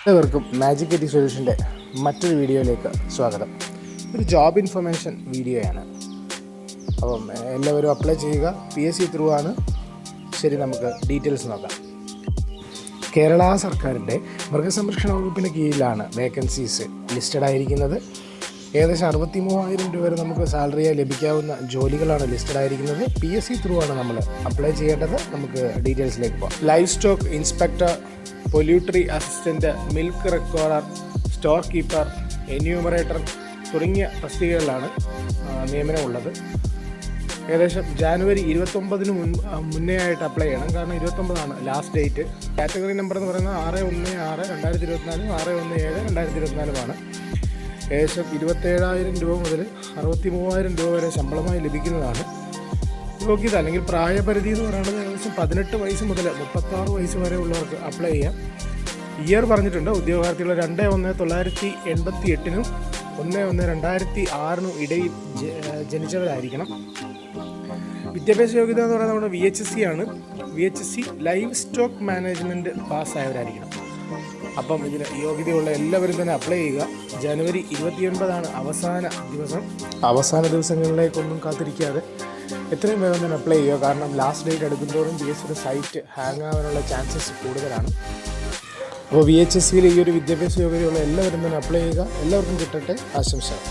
എല്ലാവർക്കും മാജിക് എറ്റി സൊല്യൂഷൻ്റെ മറ്റൊരു വീഡിയോയിലേക്ക് സ്വാഗതം. ഒരു ജോബ് ഇൻഫർമേഷൻ വീഡിയോയാണ്. അപ്പം എല്ലാവരും അപ്ലൈ ചെയ്യുക. PSC ത്രൂ ആണ്. ശരി, നമുക്ക് ഡീറ്റെയിൽസ് നോക്കാം. കേരള സർക്കാരിൻ്റെ മൃഗസംരക്ഷണ വകുപ്പിന് കീഴിലാണ് വേക്കൻസീസ് ലിസ്റ്റഡ് ആയിരിക്കുന്നത്. ഏകദേശം 63,000 രൂപ വരെ നമുക്ക് സാലറിയായി ലഭിക്കാവുന്ന ജോലികളാണ് ലിസ്റ്റഡ് ആയിരിക്കുന്നത്. PSC ത്രൂ ആണ് നമ്മൾ അപ്ലൈ ചെയ്യേണ്ടത്. നമുക്ക് ഡീറ്റെയിൽസിലേക്ക് പോകാം. Livestock inspector, poultry assistant, milk recorder, store keeper, enumerator തുടങ്ങിയ തസ്തികകളിലാണ് നിയമനമുള്ളത്. ഏകദേശം ജാനുവരി 29 മുന്നേ ആയിട്ട് അപ്ലൈ ചെയ്യണം. കാരണം 29 ലാസ്റ്റ് ഡേറ്റ്. കാറ്റഗറി നമ്പർ എന്ന് പറയുന്നത് 616-2024, 617-2024 ഏകദേശം 27,000 രൂപ മുതൽ 63,000 രൂപ വരെ ശമ്പളമായി ലഭിക്കുന്നതാണ്. യോഗ്യത അല്ലെങ്കിൽ പ്രായപരിധി എന്ന് പറയുന്നത് ഏകദേശം 18 വയസ്സ് മുതൽ 36 വയസ്സ് വരെ ഉള്ളവർക്ക് അപ്ലൈ ചെയ്യാം. ഇയർ പറഞ്ഞിട്ടുണ്ട്. ഉദ്യോഗാർത്ഥികൾ 2/1/1988 1/1/2006 ഇടയിൽ ജനിച്ചവരായിരിക്കണം. വിദ്യാഭ്യാസ യോഗ്യത എന്ന് പറയുന്നത് നമ്മുടെ VHSC ആണ്. VHSC ലൈവ് സ്റ്റോക്ക് മാനേജ്മെൻറ്റ് പാസ്സായവരായിരിക്കണം. അപ്പം ഇതിന് യോഗ്യതയുള്ള എല്ലാവരും തന്നെ അപ്ലൈ ചെയ്യുക. ജനുവരി 29 അവസാന ദിവസങ്ങളിലേക്കൊന്നും കാത്തിരിക്കാതെ എത്രയും വേഗം തന്നെ അപ്ലൈ ചെയ്യുക. കാരണം ലാസ്റ്റ് ഡേറ്റ് എടുക്കുന്തോറും PSCയുടെ സൈറ്റ് ഹാങ് ആവാനുള്ള ചാൻസസ് കൂടുതലാണ്. അപ്പോൾ VHSCയിൽ ഈ ഒരു വിദ്യാഭ്യാസ യോഗ്യതയുള്ള എല്ലാവരും തന്നെ അപ്ലൈ ചെയ്യുക. എല്ലാവർക്കും കിട്ടട്ടെ. ആശംസകൾ.